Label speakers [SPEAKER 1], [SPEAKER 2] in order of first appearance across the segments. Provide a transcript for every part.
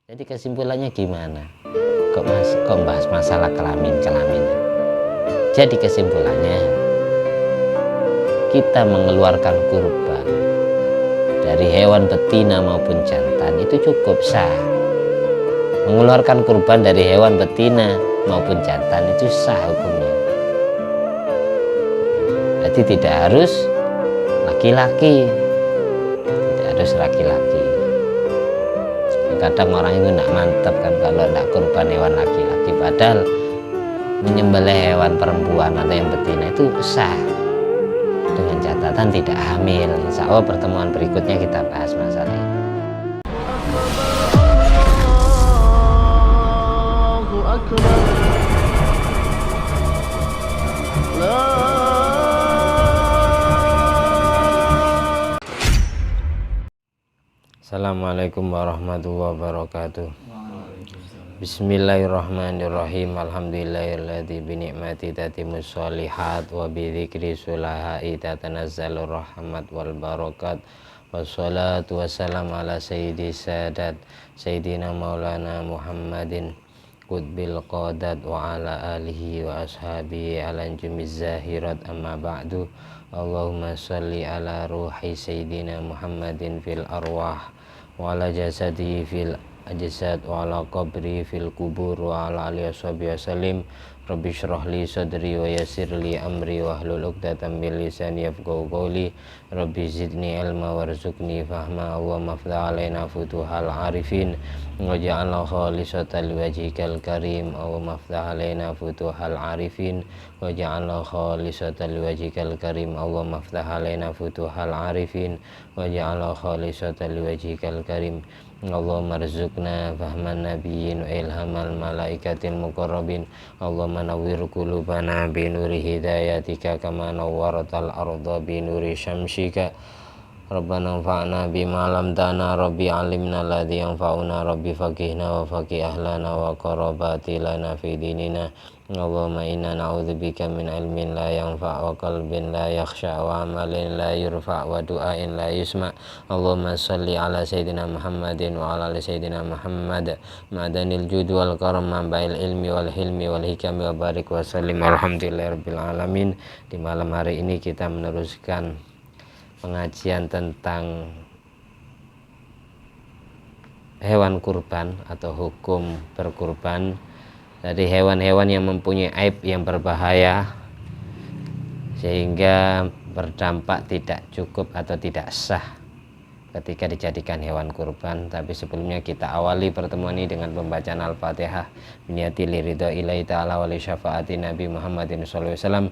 [SPEAKER 1] Jadi kesimpulannya gimana? Kok bahas masalah kelamin? Jadi kesimpulannya, kita mengeluarkan kurban dari hewan betina maupun jantan itu cukup sah. Mengeluarkan kurban dari hewan betina maupun jantan itu sah hukumnya. Berarti tidak harus laki-laki. Kadang orang itu tidak mantap kan kalau tidak kurban hewan laki-laki, padahal menyembelih hewan perempuan atau yang betina itu sah dengan catatan tidak hamil. Insya Allah pertemuan berikutnya kita bahas masalah ini. Assalamualaikum warahmatullahi wabarakatuh. Bismillahirrahmanirrahim. Alhamdulillahilladzi bi ni'mati tatimmus sholihat wa bi dzikri sulahai tatanazzalur rahmat wal barakat. Wassalatu wassalamu ala sayyidi sadat sayyidina maulana Muhammadin qutbil qadat wa ala alihi wa ashabihi ala jumiz zahirat amma ba'du. Allahumma sholli ala ruhi sayyidina Muhammadin fil arwah wa ala jasadi fil ajsad wa ala qabri fil kubur wa ala alihi wasallim. Rabbi shrah li sadri wa yassir li amri wa hlul 'uqdatam min lisani yafqahu qawli. Rabbi zidni ilma warzuqni fahma wa mafdha alaina futuhal arifin waj'alna khalisatan liwajhikal karim wa mafdha alaina futuhal arifin waj'alna khalisatan liwajhikal karim wa mafdha alaina futuhal arifin waj'alna khalisatan liwajhikal karim. Allahumma rizukna fahman nabiyyin wa ilhamal malaikatil muqarrabin. Allahumma nawwir qulubana bi nuri hidayatika kama nawwaratal arda bi nuri syamsika. Rabbana anfa'na bima 'allamtana rabbi 'allimna alladzi yanfa'una rabbi faqihna wa faqih ahlana wa qarabati lana fi dinina. Allahumma inna na'udzubika min ilmin la yanfa' wa qalbin la yakhsha wa amalin la yurfa' wa du'ain la yusma'. Allahumma sholli ala sayyidina Muhammadin wa ala ali sayyidina Muhammad ma'danil jud wal karam ma'bail ilmi wal hilmi wal hikami wa barik wa sallim alhamdulillahirabbil alamin. Di malam hari ini kita meneruskan pengajian tentang hewan kurban atau hukum berkurban dari hewan-hewan yang mempunyai aib yang berbahaya sehingga berdampak tidak cukup atau tidak sah ketika dijadikan hewan kurban. Tapi sebelumnya kita awali pertemuan ini dengan pembacaan Al-Fatihah biniyati liridha ilahi ta'ala wa li syafaati Nabi Muhammadin sallallahu alaihi wasallam.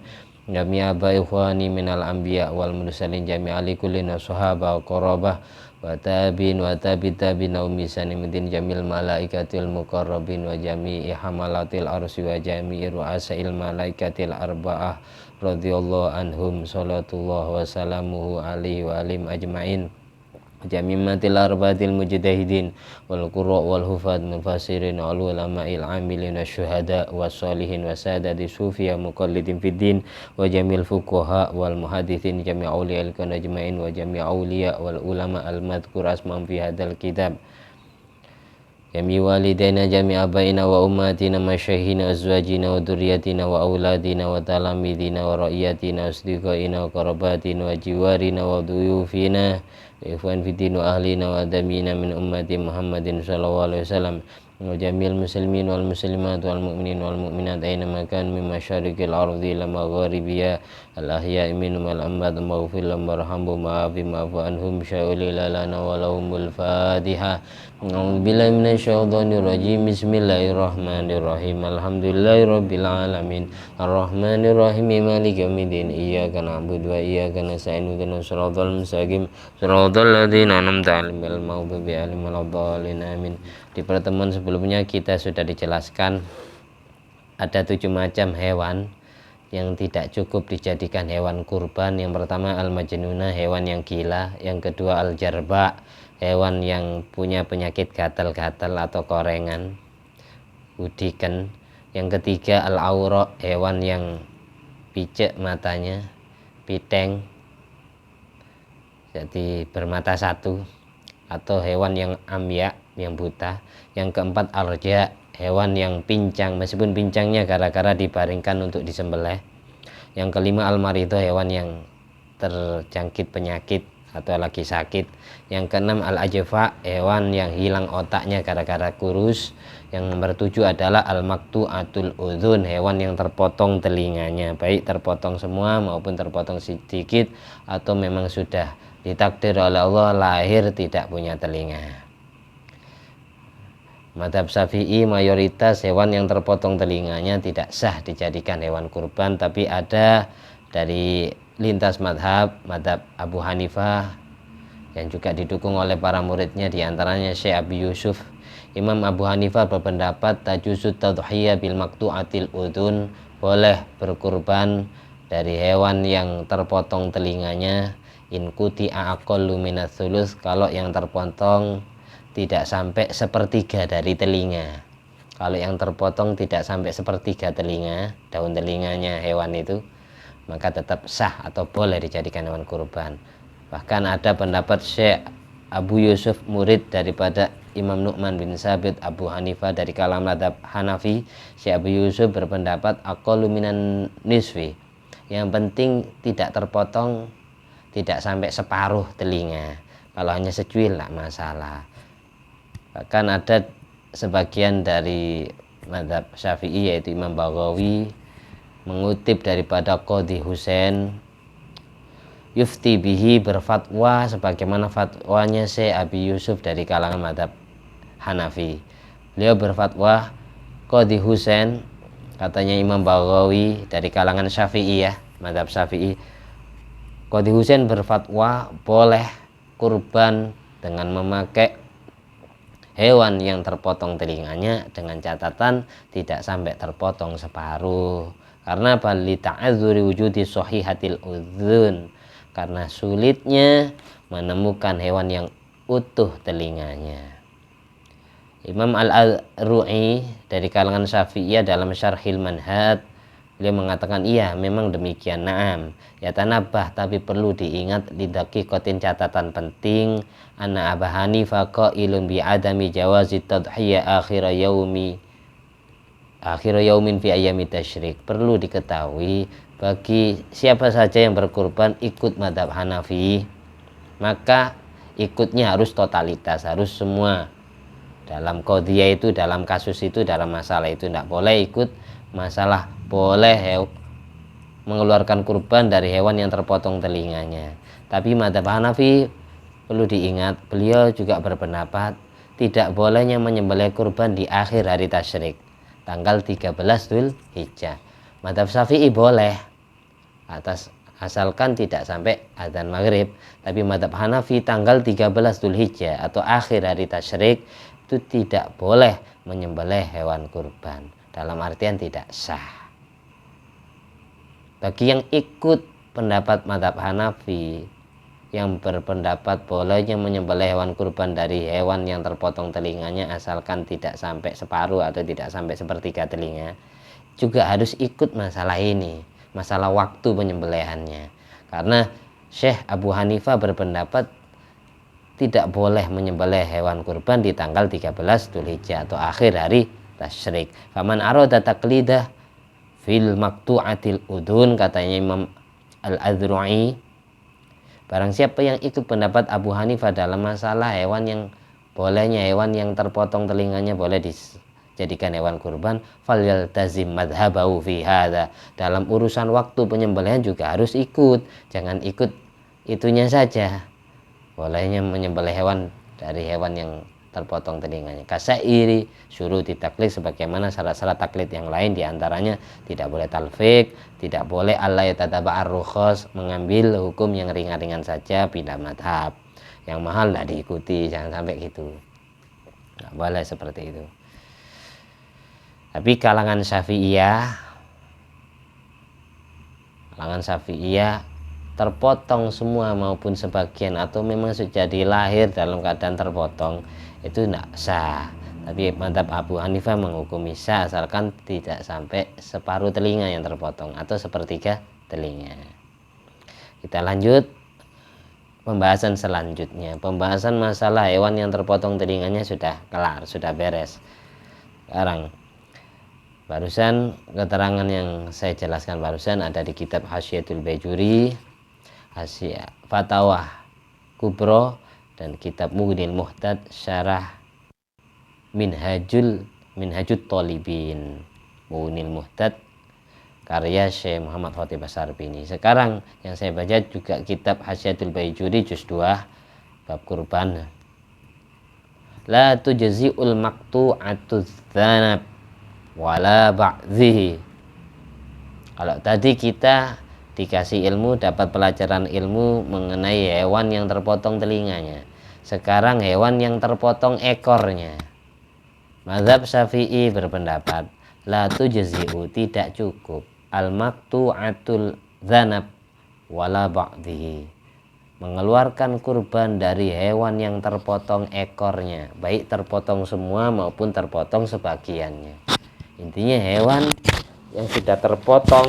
[SPEAKER 1] Jami'a ikhwani minal anbiya wal mursalin jami'a li kullin sahaba wa qarabah wa tabi'in wa tabi'in wa misanimidin jamil malaikatil muqarrabin wa jami'i hamalatil arsi wa jami'i ru'asail malaikatil arba'ah radhiyallahu anhum salatullah wa salamuhu alaihi wa alim ajma'in jami'atil arba'atil mujtahidin wal qurra wal hufad mufassirin wal ulama'il amilin wasyuhada wassalihin wasadati sufiya muqallidin fiddin wa jamil fuqaha wal muhadithin jami' awliya al ajma'in wa jami' awliya wal ulama al madhkur asma'um fi hadzal kitab jami' walidaina jami' abaina wa ummatina masyaykhina azwajina wa dzurriyyatina wa auladina wa talamidina wa ra'iyatina asdiqaina wa qarabatina wa jiwarina wa duyufina ikhwan fiddin wa ahlina wa adamina min ummati Muhammadin sallallahu alaihi wasallam wa jamil muslimin wal muslimat wal mu'minin wal mu'minat aina makan min masyariqil ardi ila magharibiha al ahya'i minhum wal amwat maghfir lahum warhamhum wa'afi ma'fu anhum sya'uli lana wa lahumul fatihah. A'udzubillahi minasyaitonir rajim. Bismillahirrahmanirrahim. Alhamdulillahirabbil alamin. Arrahmanir rahim. Maliki yaumiddin. Iyyaka na'budu wa iyyaka nasta'in. Ihdinas siratal mustaqim. Siratal ladzina an'amta 'alaihim ghairil maghdubi 'alaihim waladdallin. Amin. Di pertemuan sebelumnya kita sudah dijelaskan ada 7 macam hewan yang tidak cukup dijadikan hewan kurban. Yang pertama al-majnuna, hewan yang gila. Yang kedua al-jarba, hewan yang punya penyakit gatal-gatal atau korengan, udiken. Yang ketiga al-aura, hewan yang picek matanya, piteng, jadi bermata satu. atau hewan yang amya, yang buta. Yang keempat arja, hewan yang pincang, meskipun pincangnya gara-gara dibaringkan untuk disembelih. Yang kelima almarido, hewan yang terjangkit penyakit atau lagi sakit. Yang keenam al-ajfa, hewan yang hilang otaknya gara-gara kurus. Yang nomor 7 adalah al-maktu'atul udzun, hewan yang terpotong telinganya, baik terpotong semua maupun terpotong sedikit atau memang sudah ditakdir oleh Allah lahir tidak punya telinga. Mazhab Syafi'i mayoritas hewan yang terpotong telinganya tidak sah dijadikan hewan kurban, tapi ada dari lintas madhab Abu Hanifah yang juga didukung oleh para muridnya, diantaranya Syekh Abi Yusuf. Imam Abu Hanifah berpendapat tajuzut tadhiyah bil maktu'atil udhun, boleh berkurban dari hewan yang terpotong telinganya in quti'a aqallu minats sulus, kalau yang terpotong tidak sampai sepertiga dari telinga. Kalau yang terpotong tidak sampai sepertiga telinga, daun telinganya hewan itu, maka tetap sah atau boleh dijadikan hewan kurban. Bahkan ada pendapat Syekh Abu Yusuf, murid daripada Imam Nu'man bin Sabit Abu Hanifah dari kalangan mazhab Hanafi. Syekh Abu Yusuf berpendapat aqallu minan nisfi, yang penting tidak terpotong, tidak sampai separuh telinga. Kalau hanya secuil tidak masalah. Bahkan ada sebagian dari mazhab Syafi'i yaitu Imam Baghawi mengutip daripada Qadhi Husain yufti bihi, berfatwa sebagaimana fatwanya Syekh Abi Yusuf dari kalangan mazhab Hanafi. Beliau berfatwa Qadhi Husain, katanya Imam Baghawi dari kalangan Syafi'i ya, mazhab Syafi'i. Qadhi Husain berfatwa boleh kurban dengan memakai hewan yang terpotong telinganya dengan catatan tidak sampai terpotong separuh. Karena bali ta'adzuri wujudi sahihatil udzun, karena sulitnya menemukan hewan yang utuh telinganya. Imam Al-Ru'i dari kalangan Syafi'iyah dalam Syarhil Manhaj, beliau mengatakan iya memang demikian. Naam ya tanabah, tapi perlu diingat lidaqiqatin, catatan penting, anna Abu Hanifah qailun bi adami jawazi tadhiyah akhir yaumin fi ayyami tasyrik. Perlu diketahui bagi siapa saja yang berkurban ikut mazhab Hanafi, maka ikutnya harus totalitas, harus semua. Dalam qadhiyah itu, dalam kasus itu, dalam masalah itu tidak boleh ikut masalah boleh mengeluarkan kurban dari hewan yang terpotong telinganya. Tapi mazhab Hanafi perlu diingat, beliau juga berpendapat tidak bolehnya menyembelih kurban di akhir hari tasyrik, tanggal 13 Dzulhijjah. Mazhab Syafi'i boleh asalkan tidak sampai adzan maghrib. Tapi mazhab Hanafi tanggal 13 Dzulhijjah atau akhir hari tasyrik itu tidak boleh menyembelih hewan kurban, dalam artian tidak sah. Bagi yang ikut pendapat mazhab Hanafi yang berpendapat bolehnya menyembelih hewan kurban dari hewan yang terpotong telinganya asalkan tidak sampai separuh atau tidak sampai sepertiga telinga, juga harus ikut masalah ini, masalah waktu penyembelihannya. Karena Syekh Abu Hanifah berpendapat tidak boleh menyembelih hewan kurban di tanggal 13 Dzulhijjah atau akhir hari tasyrik. Faman arada taqlidah fil maktu'atil udhun, katanya Imam Al-Azru'i, barang siapa yang ikut pendapat Abu Hanifah dalam masalah hewan yang bolehnya hewan yang terpotong telinganya boleh dijadikan hewan kurban, falyaltazim madhabahu fi hadza, dalam urusan waktu penyembelihan juga harus ikut, jangan ikut itunya saja, bolehnya menyembelih hewan dari hewan yang terpotong telinganya. Kasairi suruh ditaklid, sebagaimana syarat-syarat taklid yang lain, diantaranya tidak boleh talfik, tidak boleh Allah yatadaba'ar rukhos, mengambil hukum yang ringan-ringan saja, bila madhab yang mahal tidak diikuti, jangan sampai gitu, nggak boleh seperti itu. Tapi kalangan Syafi'iyah terpotong semua maupun sebagian atau memang sudah dilahir dalam keadaan terpotong, itu tidak sah. Tapi mazhab Abu Hanifah menghukumi sah asalkan tidak sampai separuh telinga yang terpotong atau sepertiga telinga. Kita lanjut pembahasan selanjutnya. Pembahasan masalah hewan yang terpotong telinganya sudah kelar, sudah beres. Sekarang barusan keterangan yang saya jelaskan barusan ada di kitab Hasyiatul Bajuri, Hasyiah Fatawah Kubro, dan kitab Mughnil Muhtad syarah Minhajut Thalibin. Mughnil Muhtad karya Syekh Muhammad Khatib As-Sarbini. Sekarang yang saya baca juga kitab Hasyiatul Bajuri juz 2 bab kurban. La tujzi'ul maqtu'atu dzanab wala ba'dhihi. Kalau tadi kita dikasih ilmu, dapat pelajaran ilmu mengenai hewan yang terpotong telinganya. Sekarang hewan yang terpotong ekornya. Mazhab Syafi'i berpendapat la tujzi'u, tidak cukup al-maqtu'atul dzanab wala ba'dhihi, mengeluarkan kurban dari hewan yang terpotong ekornya, baik terpotong semua maupun terpotong sebagiannya. Intinya hewan yang sudah terpotong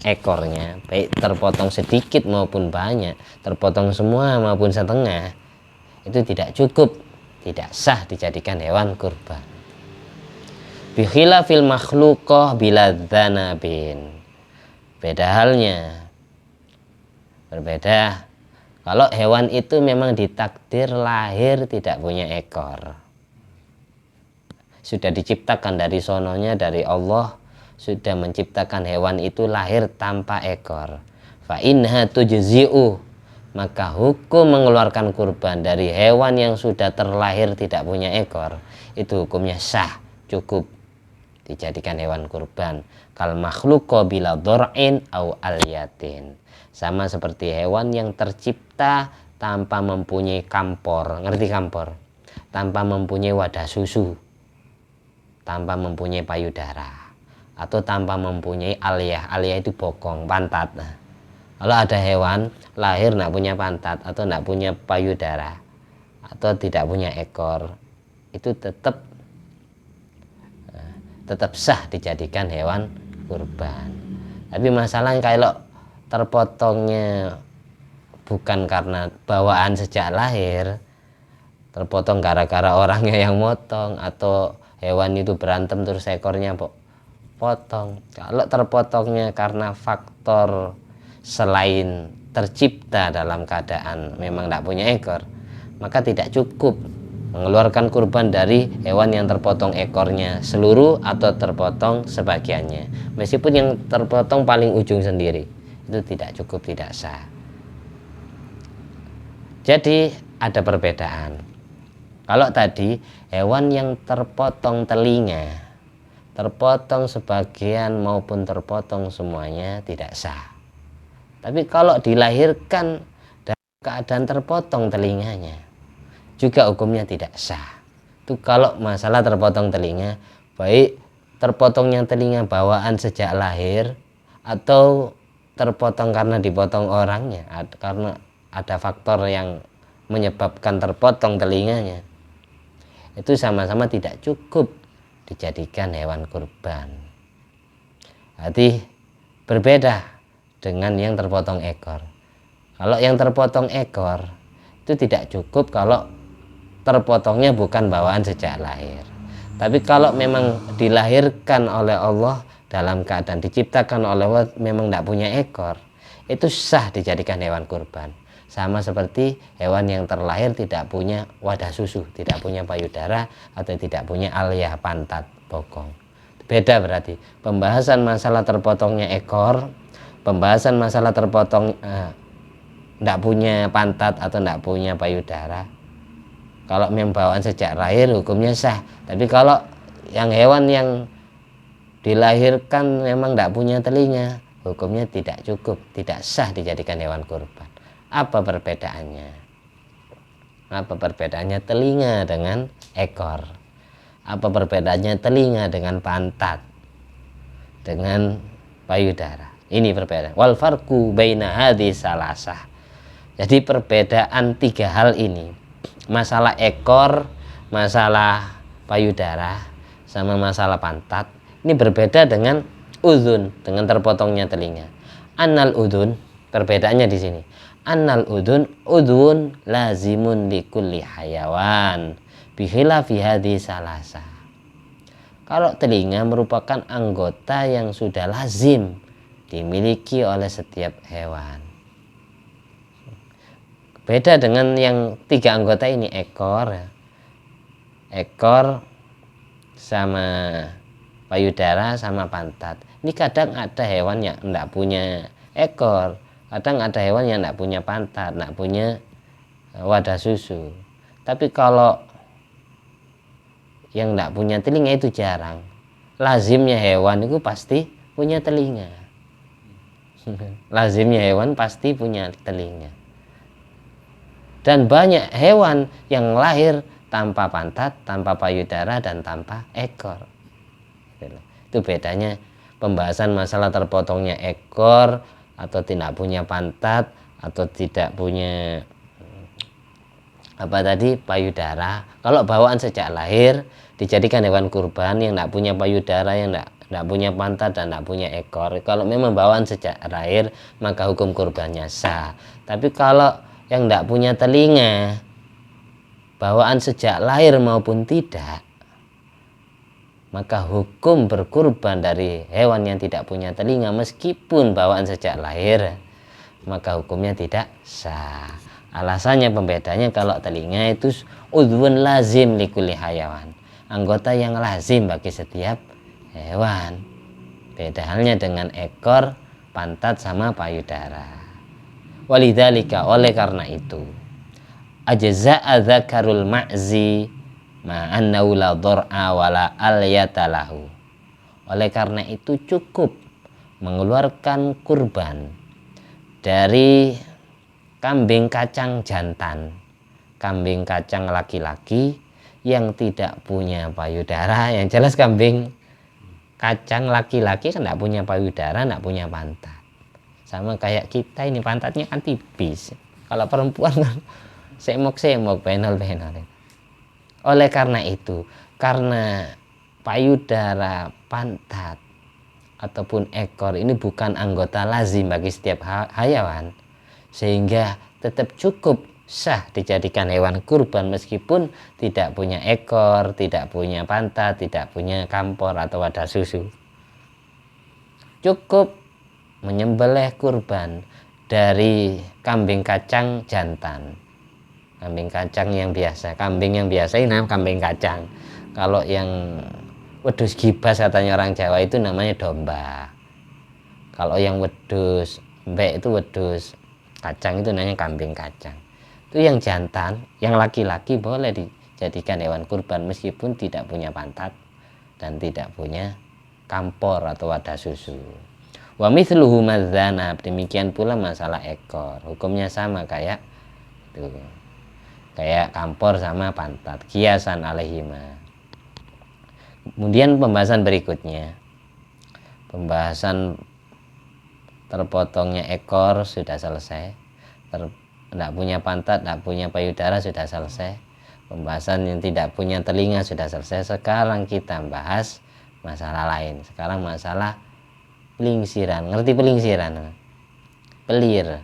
[SPEAKER 1] ekornya, baik terpotong sedikit maupun banyak, terpotong semua maupun setengah, itu tidak cukup, tidak sah dijadikan hewan kurban. Bikhilafil makhluqah bila dzanabin. Berbeda kalau hewan itu memang ditakdir lahir tidak punya ekor, sudah diciptakan dari sononya, dari Allah sudah menciptakan hewan itu lahir tanpa ekor. Fa inha tujzi'u, maka hukum mengeluarkan kurban dari hewan yang sudah terlahir tidak punya ekor itu hukumnya sah, cukup dijadikan hewan kurban. Kal makhluqa bila dhor'in au alyatin, sama seperti hewan yang tercipta tanpa mempunyai kampor, ngerti kampor? Tanpa mempunyai wadah susu, tanpa mempunyai payudara, atau tanpa mempunyai aliyah. Aliyah itu bokong, pantat. Nah, kalau ada hewan lahir tidak punya pantat atau tidak punya payudara atau tidak punya ekor, itu tetap sah dijadikan hewan kurban. Tapi masalahnya kalau terpotongnya bukan karena bawaan sejak lahir, terpotong gara-gara orangnya yang motong, atau hewan itu berantem terus ekornya potong. Kalau terpotongnya karena faktor selain tercipta dalam keadaan memang tidak punya ekor, maka tidak cukup mengeluarkan kurban dari hewan yang terpotong ekornya seluruh atau terpotong sebagiannya. Meskipun yang terpotong paling ujung sendiri, itu tidak cukup, tidak sah. Jadi ada perbedaan. Kalau tadi hewan yang terpotong telinga, terpotong sebagian maupun terpotong semuanya tidak sah. Tapi kalau dilahirkan dalam keadaan terpotong telinganya, juga hukumnya tidak sah. Itu kalau masalah terpotong telinga, baik terpotongnya telinga bawaan sejak lahir atau terpotong karena dipotong orangnya, karena ada faktor yang menyebabkan terpotong telinganya, itu sama-sama tidak cukup dijadikan hewan kurban. Berarti berbeda dengan yang terpotong ekor. Kalau yang terpotong ekor itu tidak cukup kalau terpotongnya bukan bawaan sejak lahir. Tapi kalau memang dilahirkan oleh Allah dalam keadaan diciptakan oleh Allah memang tidak punya ekor, itu sah dijadikan hewan kurban. Sama seperti hewan yang terlahir tidak punya wadah susu, tidak punya payudara, atau tidak punya aliyah, pantat, bokong. Beda berarti pembahasan masalah terpotongnya ekor, pembahasan masalah terpotong tidak punya pantat atau tidak punya payudara. Kalau memang bawaan sejak lahir hukumnya sah. Tapi kalau yang hewan yang dilahirkan memang tidak punya telinga, hukumnya tidak cukup, tidak sah dijadikan hewan kurban. Apa perbedaannya? Apa perbedaannya telinga dengan ekor? Apa perbedaannya telinga dengan pantat, dengan payudara? Ini perbedaan. Wal farqu baina hadhihi salasah. Jadi perbedaan tiga hal ini, masalah ekor, masalah payudara, sama masalah pantat, ini berbeda dengan udhun, dengan terpotongnya telinga. Annal udhun, Perbedaannya di sini. Annal udhun lazimun likulli hayawan bikhilafi hadhi salasa. Kalau telinga merupakan anggota yang sudah lazim dimiliki oleh setiap hewan. Beda dengan yang 3 anggota ini, ekor sama payudara sama pantat. Ini kadang ada hewan yang tidak punya ekor, kadang ada hewan yang tidak punya pantat, tidak punya wadah susu. Tapi kalau yang tidak punya telinga itu jarang. Lazimnya hewan itu pasti punya telinga. Lazimnya hewan pasti punya telinga. Dan banyak hewan yang lahir tanpa pantat, tanpa payudara, dan tanpa ekor. Itu bedanya pembahasan masalah terpotongnya ekor atau tidak punya pantat atau tidak punya payudara. Kalau bawaan sejak lahir dijadikan hewan kurban yang tidak punya payudara, yang tidak punya pantat dan tidak punya ekor, kalau memang bawaan sejak lahir maka hukum kurbannya sah. Tapi kalau yang tidak punya telinga, bawaan sejak lahir maupun tidak, maka hukum berkurban dari hewan yang tidak punya telinga meskipun bawaan sejak lahir, maka hukumnya tidak sah. Alasannya pembedanya, kalau telinga itu udhun lazim likulli hayawan, anggota yang lazim bagi setiap hewan. Beda halnya dengan ekor, pantat sama payudara. Walidzalika, oleh karena itu, ajza'a dzakarul ma'zi ma'annahu la dhar'a wala alyata lahu. Oleh karena itu cukup mengeluarkan kurban dari kambing kacang jantan, kambing kacang laki-laki yang tidak punya payudara. Yang jelas kambing kacang laki-laki kan tidak punya payudara, tidak punya pantat. Sama kayak kita ini, pantatnya kan tipis. Kalau perempuan kan semok-semok, penol-penol. Oleh karena itu, karena payudara, pantat ataupun ekor ini bukan anggota lazim bagi setiap hayawan, sehingga tetap cukup sah dijadikan hewan kurban meskipun tidak punya ekor, tidak punya pantat, tidak punya kampor atau wadah susu. Cukup menyembelih kurban dari kambing kacang jantan, kambing kacang yang biasa. Kambing yang biasa ini namanya kambing kacang. Kalau yang wedhus gibas katanya orang Jawa itu namanya domba. Kalau yang wedhus mbek itu wedhus kacang itu namanya kambing kacang. Itu yang jantan, yang laki-laki boleh dijadikan hewan kurban meskipun tidak punya pantat dan tidak punya kampor atau wadah susu. Wa mithluhu madzanab, demikian pula masalah ekor, hukumnya sama kayak itu, kayak kampor sama pantat, kiasan alaihima. Kemudian pembahasan berikutnya, pembahasan terpotongnya ekor sudah selesai, tidak punya pantat, tidak punya payudara sudah selesai, pembahasan yang tidak punya telinga sudah selesai. Sekarang kita bahas masalah lain. Sekarang masalah pelingsiran. Ngerti pelingsiran? Pelir.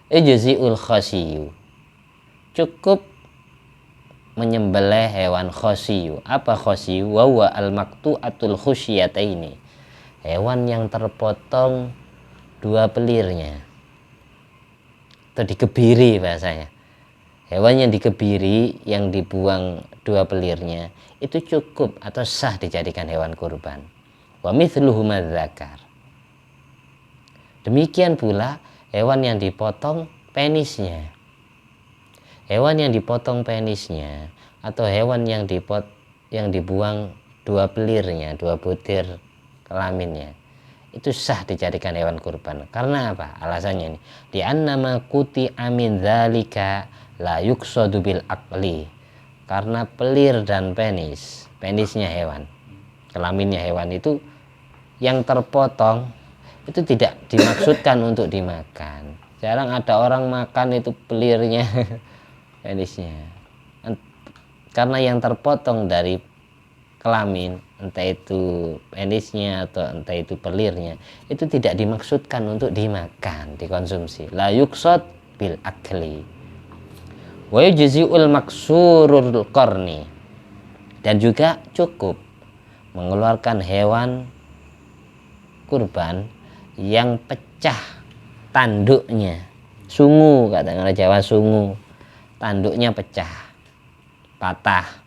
[SPEAKER 1] Ijzi'ul khasiyu, cukup menyembelih hewan khasiyu. Apa khasiyu? Wa huwa al-maqtu'atul khusyataini, hewan yang terpotong 2 pelirnya atau dikebiri bahasanya. Hewan yang dikebiri, yang dibuang 2 pelirnya, itu cukup atau sah dijadikan hewan kurban. Wa mithluhu madzakar, demikian pula hewan yang dipotong penisnya. Hewan yang dipotong penisnya atau hewan yang dibuang 2 pelirnya, 2 butir kelaminnya, itu sah dijadikan hewan kurban. Karena apa? Alasannya ini, di annama kuti amin dzalika la yuqsadu bil aqli, karena pelir dan penisnya hewan, kelaminnya hewan itu yang terpotong itu tidak dimaksudkan untuk dimakan. Jarang ada orang makan itu pelirnya, penisnya, karena yang terpotong dari kelamin entah itu penisnya atau entah itu pelirnya, itu tidak dimaksudkan untuk dimakan, dikonsumsi. La yuqsad bil akli wa yujzi'ul maksurul qarni, dan juga cukup mengeluarkan hewan kurban yang pecah tanduknya, sungu, kata orang Jawa, sungu, tanduknya pecah, patah.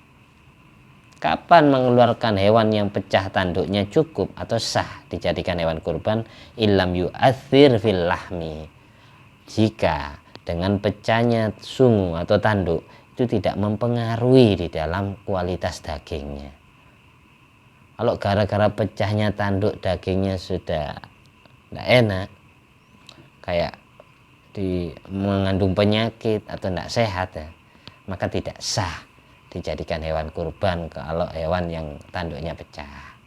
[SPEAKER 1] Kapan mengeluarkan hewan yang pecah tanduknya cukup atau sah dijadikan hewan kurban? Illam yu'athir fil lahmi, jika dengan pecahnya sungu atau tanduk itu tidak mempengaruhi di dalam kualitas dagingnya. Kalau gara-gara pecahnya tanduk dagingnya sudah tidak enak, kayak mengandung penyakit atau tidak sehat, ya, maka tidak sah dijadikan hewan kurban kalau hewan yang tanduknya pecah.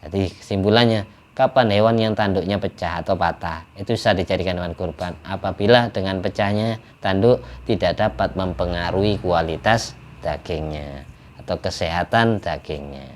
[SPEAKER 1] Jadi kesimpulannya, kapan hewan yang tanduknya pecah atau patah itu sah dijadikan hewan kurban? Apabila dengan pecahnya tanduk tidak dapat mempengaruhi kualitas dagingnya atau kesehatan dagingnya.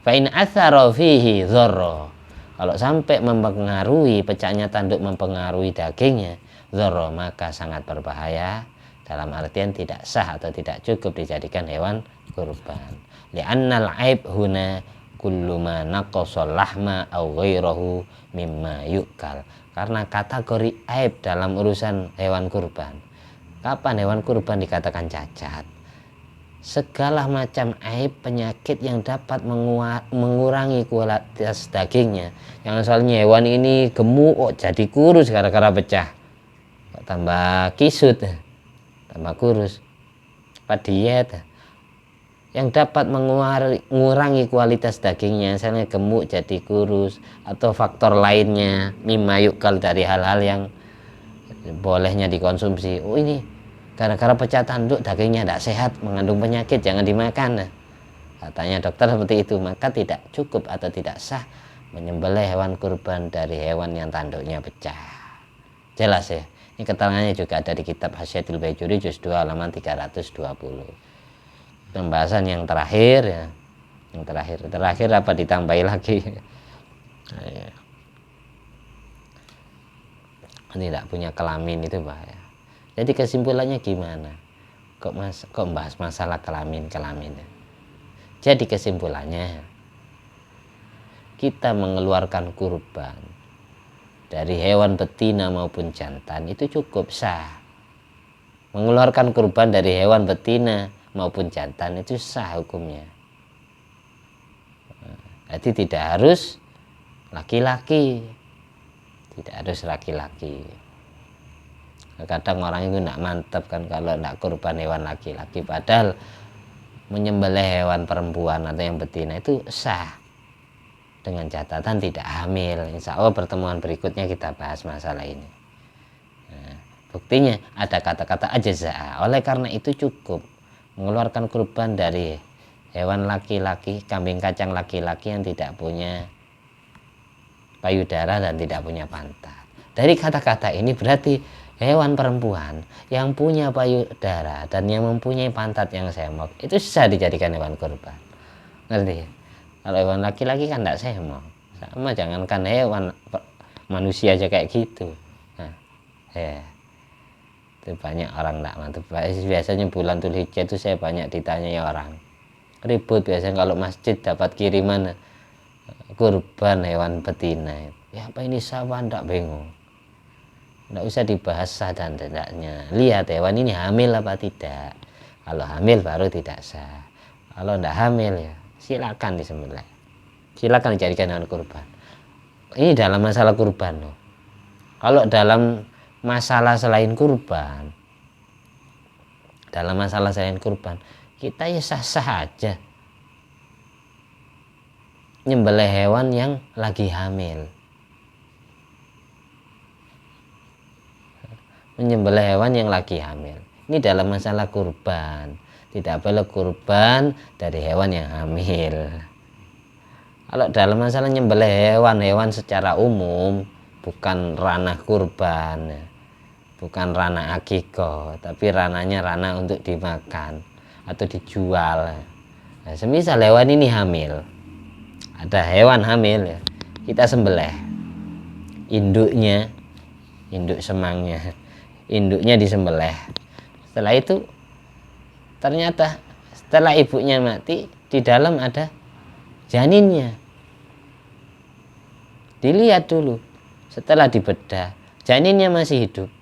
[SPEAKER 1] Fa in athara fihi dzarra, kalau sampai mempengaruhi, pecahnya tanduk mempengaruhi dagingnya, dzarra, maka sangat berbahaya, dalam artian tidak sah atau tidak cukup dijadikan hewan kurban. Li'annal aib huna kullu ma naqasa lahma aw ghairahu mimma yu'kal. Karena kategori aib dalam urusan hewan kurban, kapan hewan kurban dikatakan cacat? Segala macam aib, penyakit yang dapat mengurangi kualitas dagingnya. Yang asalnya hewan ini gemuk, jadi kurus gara-gara pecah, tambah kisut, tambah kurus, apa diet, yang dapat mengurangi kualitas dagingnya, misalnya gemuk jadi kurus, atau faktor lainnya, mimma yukal, dari hal-hal yang bolehnya dikonsumsi. Oh, ini gara-gara pecah tanduk dagingnya tidak sehat, mengandung penyakit, jangan dimakan, katanya dokter seperti itu, maka tidak cukup atau tidak sah menyembelih hewan kurban dari hewan yang tanduknya pecah. Jelas ya. Ini keterangannya juga ada di kitab Hasyiatul Baijuri juz 2 halaman 320. Pembahasan yang terakhir, ya. Yang terakhir apa ditambahi lagi? Tidak punya kelamin itu bahaya. Jadi kesimpulannya gimana? Kok bahas masalah kelamin? Jadi kesimpulannya, kita mengeluarkan kurban dari hewan betina maupun jantan itu cukup sah. Mengeluarkan kurban dari hewan betina maupun jantan itu sah hukumnya. Jadi tidak harus laki-laki, Kadang orang itu tidak mantap kan kalau tidak kurban hewan laki-laki, padahal menyembelih hewan perempuan atau yang betina itu sah dengan catatan tidak hamil. Insya Allah pertemuan berikutnya kita bahas masalah ini. Nah, buktinya ada kata-kata ajza. Oleh karena itu cukup mengeluarkan kurban dari hewan laki-laki, kambing kacang laki-laki yang tidak punya payudara dan tidak punya pantat. Dari kata-kata ini berarti hewan perempuan yang punya payudara dan yang mempunyai pantat yang semok itu bisa dijadikan hewan kurban. Ngerti? Kalau hewan laki-laki kan tidak semok. Sama, jangankan hewan, manusia aja kayak gitu. Nah, itu banyak orang tidak mantap. Biasanya bulan Dzulhijjah itu saya banyak ditanya orang. Ribut biasanya kalau masjid dapat kiriman kurban hewan betina. Ya apa ini sawan, tidak bingung. Tidak usah dibahas sah dan tidaknya. Lihat hewan ini hamil apa tidak. Kalau hamil baru tidak sah. Kalau tidak hamil ya silakan disembelih. Silakan dijadikan hewan kurban. Ini dalam masalah kurban loh. Kalau dalam masalah selain kurban, kita ya sah-sah aja nyembelih hewan yang lagi hamil. Menyembelih hewan yang lagi hamil. Ini dalam masalah kurban. Tidak boleh kurban dari hewan yang hamil. Kalau dalam masalah nyembelih hewan secara umum, bukan ranah kurban, bukan ranah akikah, tapi ranahnya ranah untuk dimakan atau dijual. Nah, semisal hewan ini hamil, ada hewan hamil ya, kita sembelih induknya, induk semangnya, induknya disembelih. Setelah itu ternyata setelah ibunya mati, di dalam ada janinnya. Dilihat dulu, setelah dibedah, janinnya masih hidup.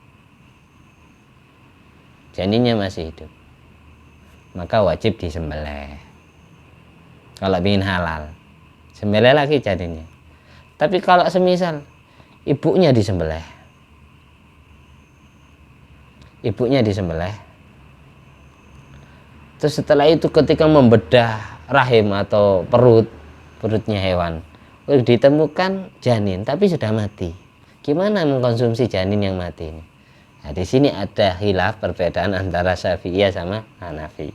[SPEAKER 1] Janinnya masih hidup, maka wajib disembelih. Kalau ingin halal, sembelih lagi janinnya. Tapi kalau semisal ibunya disembelih, terus setelah itu ketika membedah rahim atau perutnya hewan, ditemukan janin tapi sudah mati. Gimana mengkonsumsi janin yang mati ini? Nah, di sini ada khilaf, perbedaan antara Syafi'iyah sama Hanafi.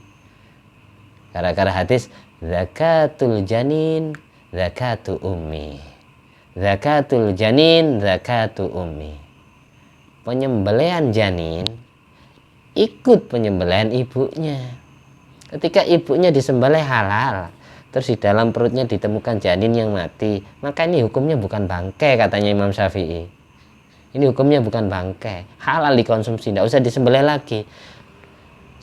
[SPEAKER 1] Gara-gara hadis zakatul janin zakatu ummi. Zakatul janin zakatu ummi. Penyembelihan janin ikut penyembelihan ibunya. Ketika ibunya disembelih halal, terus di dalam perutnya ditemukan janin yang mati, maka ini hukumnya bukan bangkai, katanya Imam Syafi'i. Ini hukumnya bukan bangkai, halal dikonsumsi, tidak usah disembelih lagi.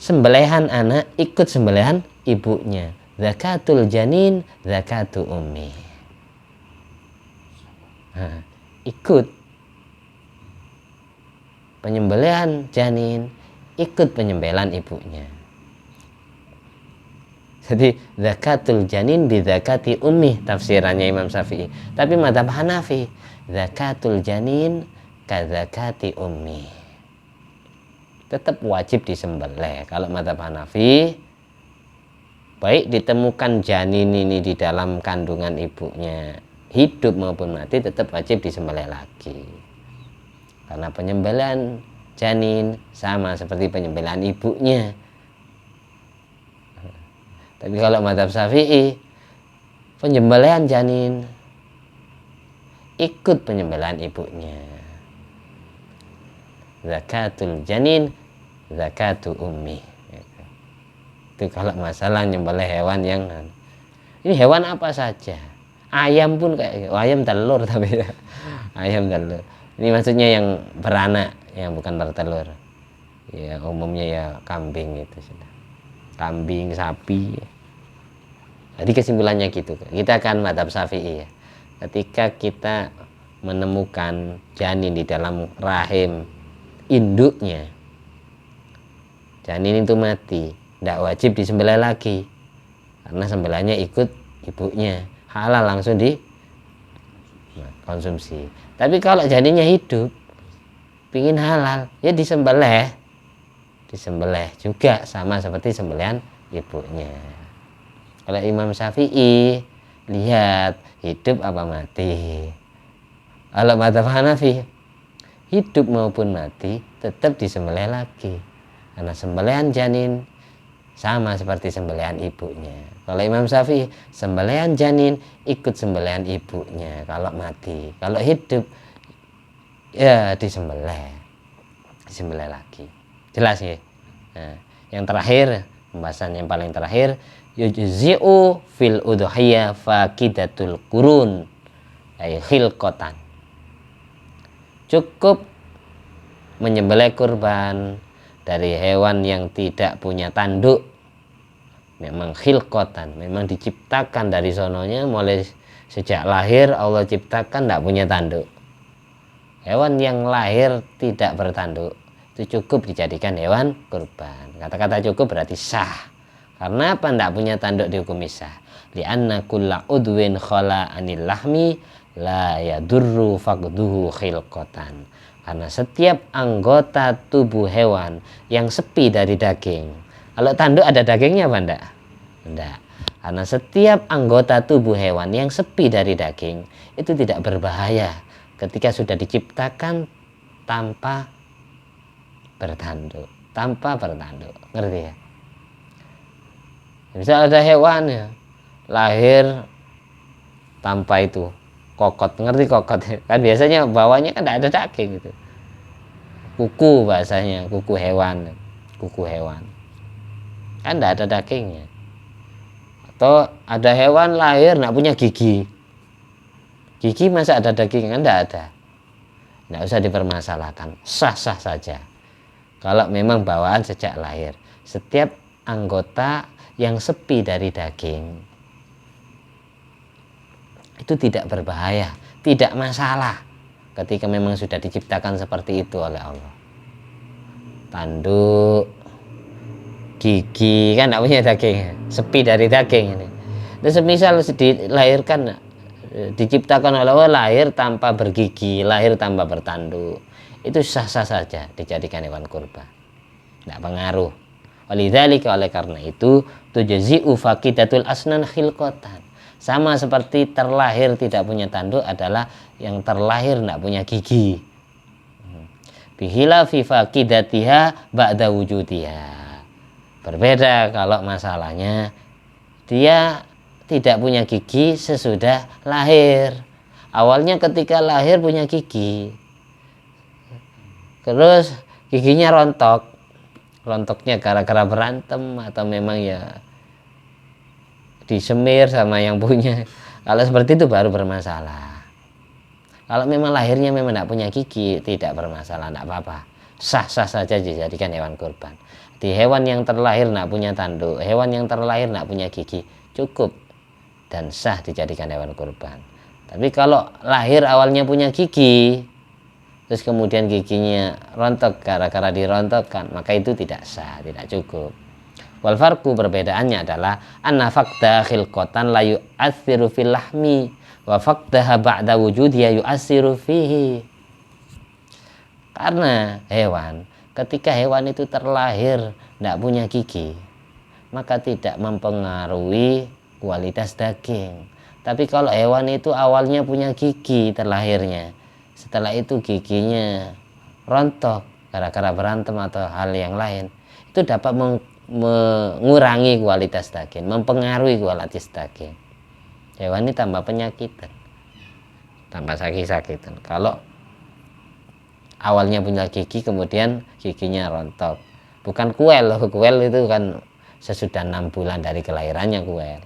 [SPEAKER 1] Sembelihan anak ikut sembelihan ibunya. Zakatul janin zakatu ummi. Nah, ikut penyembelihan janin, ikut penyembelihan ibunya. Jadi zakatul janin bi zakati ummi, tafsirannya Imam Syafi'i. Tapi mazhab Hanafi, zakatul janin ka zakati ummi, tetap wajib disembelih. Kalau mazhab Hanafi, baik ditemukan janin ini di dalam kandungan ibunya hidup maupun mati, tetap wajib disembelih lagi. Karena penyembelihan janin sama seperti penyembelihan ibunya. Tapi kalau mazhab Syafi'i, penyembelihan janin ikut penyembelihan ibunya. Zakatul janin zakatu ummi. Itu kalau masalah nyembelih hewan yang ini hewan apa saja. Ayam pun kayak ayam telur, tapi ya, ayam telur. Ini maksudnya yang beranak, yang bukan bertelur. Ya umumnya ya kambing itu sudah. Kambing, sapi. Jadi kesimpulannya gitu. Kita akan mazhab Syafi'i ya. Ketika kita menemukan janin di dalam rahim induknya, janin itu mati, tidak wajib disembelih lagi, karena sembelihnya ikut ibunya, halal langsung dikonsumsi. Tapi kalau janinnya hidup, pingin halal, ya disembelih juga sama seperti sembelihan ibunya. Kalau Imam Syafi'i lihat hidup apa mati. Kalau mazhab Hanafi, hidup maupun mati tetap disembelih lagi, karena sembelihan janin sama seperti sembelihan ibunya. Kalau Imam Syafi'i, sembelihan janin ikut sembelihan ibunya kalau mati. Kalau hidup ya disembelih lagi. Jelas ya. Nah, yang terakhir, pembahasan yang paling terakhir, yujzi'u fil udhiyah faqidatul qurun, ay khilqatan. Cukup menyembelih kurban dari hewan yang tidak punya tanduk, memang khilqatan, memang diciptakan dari sononya, mulai sejak lahir Allah ciptakan tidak punya tanduk. Hewan yang lahir tidak bertanduk itu cukup dijadikan hewan kurban. Kata-kata cukup berarti sah. Karena apa? Tidak punya tanduk dihukumi sah. Li'anna kulla udwin khala anil lahmi la yadurru faqduhu khilqatan. Karena setiap anggota tubuh hewan yang sepi dari daging, kalau tanduk ada dagingnya apa enggak? Enggak. Karena setiap anggota tubuh hewan yang sepi dari daging itu tidak berbahaya ketika sudah diciptakan tanpa bertanduk. Ngerti ya? Misal ada hewan ya lahir tanpa itu kokot, ngerti kokot kan, biasanya bawahnya kan tidak ada daging gitu. Kuku bahasanya, kuku hewan kan tidak ada dagingnya. Atau ada hewan lahir nggak punya gigi. Gigi masa ada daging? Kan nggak ada. Nggak usah dipermasalahkan, sah-sah saja. Kalau memang bawaan sejak lahir, setiap anggota yang sepi dari daging itu tidak berbahaya, tidak masalah ketika memang sudah diciptakan seperti itu oleh Allah. Tanduk, gigi kan tidak punya daging, sepi dari daging ini. Terus semisal dilahirkan, diciptakan oleh Allah lahir tanpa bergigi, lahir tanpa bertanduk, itu sah-sah saja dijadikan hewan kurban, tidak pengaruh. Walidzalika, oleh karena itu, tujzi'u faqidatul asnan khilqatan, sama seperti terlahir tidak punya tanduk adalah yang terlahir tidak punya gigi. Bihilafi faqidatiha ba'da wujudiha. Berbeda kalau masalahnya dia tidak punya gigi sesudah lahir. Awalnya ketika lahir punya gigi, terus giginya rontok. Rontoknya gara-gara berantem atau memang ya disemir sama yang punya. Kalau seperti itu baru bermasalah. Kalau memang lahirnya memang tidak punya gigi, tidak bermasalah, tidak apa-apa, sah-sah saja dijadikan hewan kurban. Di hewan yang terlahir tidak punya tanduk, hewan yang terlahir tidak punya gigi, cukup dan sah dijadikan hewan kurban. Tapi kalau lahir awalnya punya gigi, terus kemudian giginya rontok gara-gara dirontokkan, maka itu tidak sah, tidak cukup. Wal farqu, perbedaannya adalah anna faqda khilqatan la yu'atsiru fil lahmi wa faqdaha ba'da wujudiha yu'atsiru fihi. Karena hewan, ketika hewan itu terlahir tidak punya gigi, maka tidak mempengaruhi kualitas daging. Tapi kalau hewan itu awalnya punya gigi terlahirnya, setelah itu giginya rontok gara-gara berantem atau hal yang lain, itu dapat mengurangi kualitas daging, mempengaruhi kualitas daging. Hewan ini tambah penyakitan, tambah sakit-sakitan. Kalau awalnya punya gigi kemudian giginya rontok, bukan kuel loh, kuel itu kan sesudah 6 bulan dari kelahirannya kuel.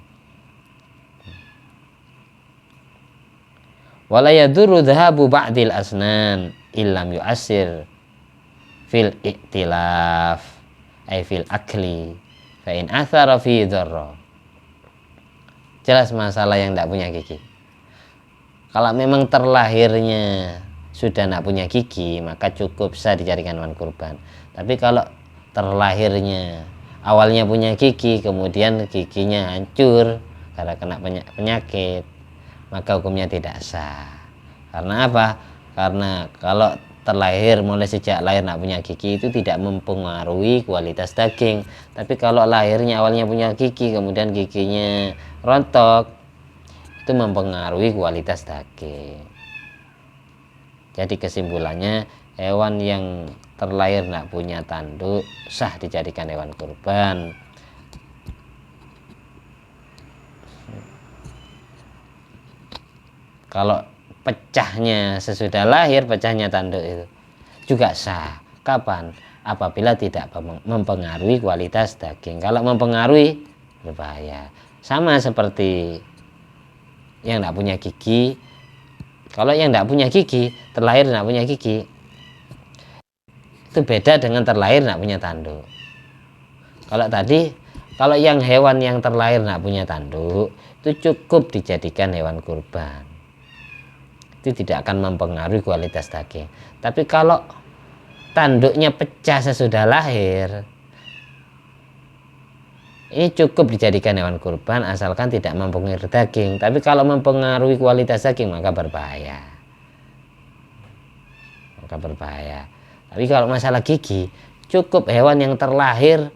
[SPEAKER 1] Wala yadurru dhahabu ba'dil asnan illam yu'assir fil iktilaf ay fil akli fa in athara fi dharra. Jelas masalah yang tidak punya gigi. Kalau memang terlahirnya sudah tidak punya gigi, maka cukup sah dijadikan hewan kurban. Tapi kalau terlahirnya awalnya punya gigi, kemudian giginya hancur karena kena penyakit, maka hukumnya tidak sah. Karena apa? Karena kalau terlahir mulai sejak lahir tidak punya gigi itu tidak mempengaruhi kualitas daging. Tapi kalau lahirnya awalnya punya gigi kemudian giginya rontok, itu mempengaruhi kualitas daging. Jadi kesimpulannya, hewan yang terlahir tidak punya tanduk sah dijadikan hewan kurban. Kalau pecahnya sesudah lahir, pecahnya tanduk itu juga sah. Kapan? Apabila tidak mempengaruhi kualitas daging. Kalau mempengaruhi, berbahaya. Sama seperti yang tidak punya gigi. Kalau yang tidak punya gigi, terlahir tidak punya gigi, itu beda dengan terlahir tidak punya tanduk. Kalau tadi, kalau yang hewan yang terlahir tidak punya tanduk, itu cukup dijadikan hewan kurban. Itu tidak akan mempengaruhi kualitas daging. Tapi kalau tanduknya pecah sesudah lahir, ini cukup dijadikan hewan kurban asalkan tidak mempengaruhi daging. Tapi kalau mempengaruhi kualitas daging maka berbahaya. Tapi kalau masalah gigi, cukup hewan yang terlahir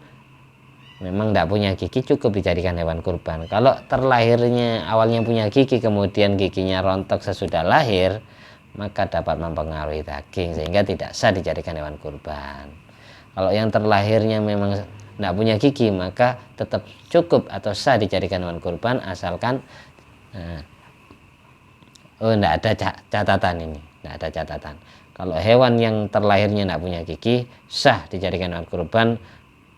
[SPEAKER 1] memang tidak punya gigi, cukup dijadikan hewan kurban. Kalau terlahirnya awalnya punya gigi kemudian giginya rontok sesudah lahir, maka dapat mempengaruhi daging sehingga tidak sah dijadikan hewan kurban. Kalau yang terlahirnya memang tidak punya gigi, maka tetap cukup atau sah dijadikan hewan kurban asalkan tidak ada catatan ini, tidak ada catatan. Kalau hewan yang terlahirnya tidak punya gigi, sah dijadikan hewan kurban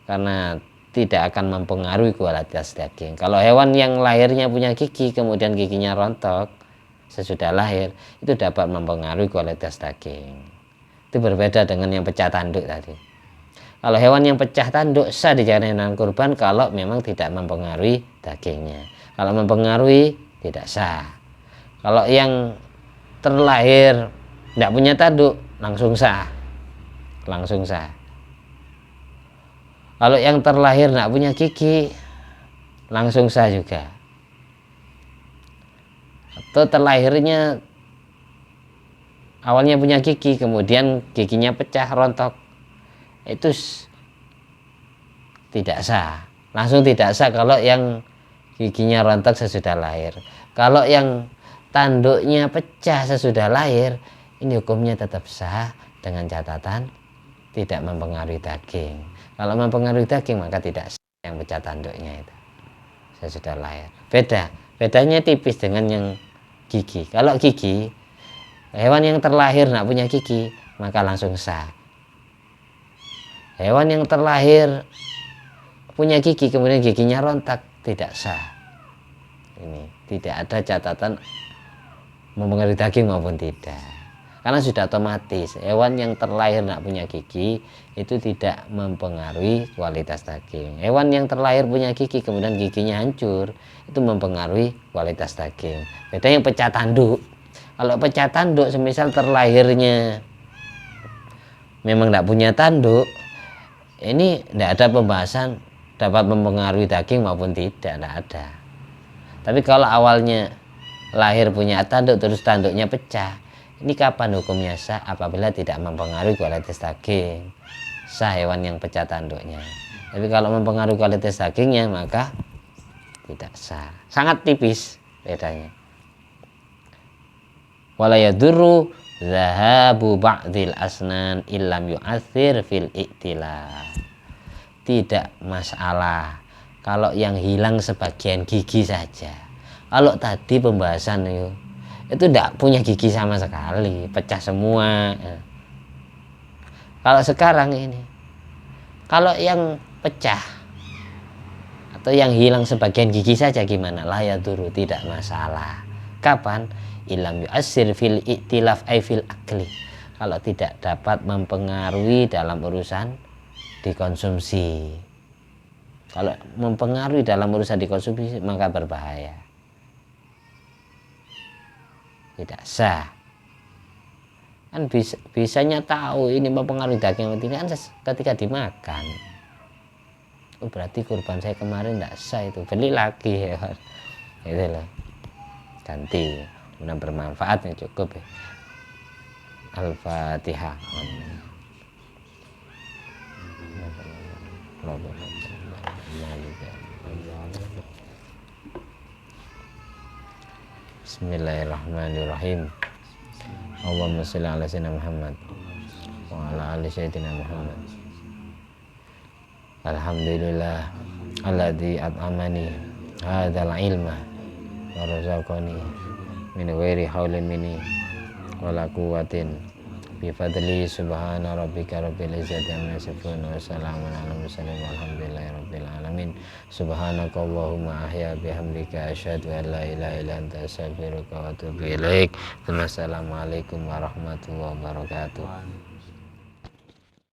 [SPEAKER 1] karena tidak akan mempengaruhi kualitas daging. Kalau hewan yang lahirnya punya gigi kemudian giginya rontok sesudah lahir, itu dapat mempengaruhi kualitas daging. Itu berbeda dengan yang pecah tanduk tadi. Kalau hewan yang pecah tanduk sah dijadikan hewan kurban kalau memang tidak mempengaruhi dagingnya. Kalau mempengaruhi tidak sah. Kalau yang terlahir tidak punya tanduk langsung sah. Langsung sah. Kalau yang terlahir tidak punya gigi langsung sah juga. Atau terlahirnya awalnya punya gigi kemudian giginya pecah rontok, itu tidak sah. Langsung tidak sah kalau yang giginya rontok sesudah lahir. Kalau yang tanduknya pecah sesudah lahir, ini hukumnya tetap sah dengan catatan tidak mempengaruhi daging. Kalau mempengaruhi daging maka tidak sah yang pecah tanduknya itu sesudah lahir. Bedanya tipis dengan yang gigi. Kalau gigi, hewan yang terlahir tidak punya gigi maka langsung sah. Hewan yang terlahir punya gigi kemudian giginya rontak tidak sah. Ini tidak ada catatan mempengaruhi daging maupun tidak. Karena sudah otomatis hewan yang terlahir tidak punya gigi itu tidak mempengaruhi kualitas daging. Hewan yang terlahir punya gigi kemudian giginya hancur itu mempengaruhi kualitas daging. Beda yang pecah tanduk. Kalau pecah tanduk semisal terlahirnya memang tidak punya tanduk, ini tidak ada pembahasan dapat mempengaruhi daging maupun tidak ada. Tapi kalau awalnya lahir punya tanduk terus tanduknya pecah, ini kapan hukumnya sah? Apabila tidak mempengaruhi kualitas daging, sah hewan yang pecah tanduknya. Tapi kalau mempengaruhi kualitas dagingnya maka tidak sah. Sangat tipis bedanya. Wala yadurru zahabu ba'dil asnan illam yu'athir fil iktilaf. Tidak masalah kalau yang hilang sebagian gigi saja. Kalau tadi pembahasan itu tidak punya gigi sama sekali, pecah semua. Kalau sekarang ini, kalau yang pecah atau yang hilang sebagian gigi saja gimana? La yadurru, tidak masalah. Kapan? Ilam yu'assir fil iktilaf ay fil akli. Kalau tidak dapat mempengaruhi dalam urusan dikonsumsi. Kalau mempengaruhi dalam urusan dikonsumsi maka berbahaya. Tidak sah. Kan bisanya tahu ini mempengaruhi daging atau tidak kan ketika dimakan. Oh, berarti kurban saya kemarin tidak sah itu, beli lagi ya. Itu loh. Ganti, mudah bermanfaat ya cukup ya. Al-Fatihah. Bismillahirrahmanirrahim. Allahumma sholli ala sayyidina Muhammad wa ala ali sayyidina Muhammad. Alhamdulillah alladzi at'amani hadzal ilma wa razaqani min ghairi haulin minni wala quwwatin bi fadli subhana rabbika rabbil izzati amma yasifun wa salamun alal mursalin walhamdulillahi rabbil alamin. Subhanakallahumma ahya bihamdika asyhadu an la ilaha illa anta astaghfiruka wa atubu ilaik. Wassalamualaikum warahmatullahi wabarakatuh.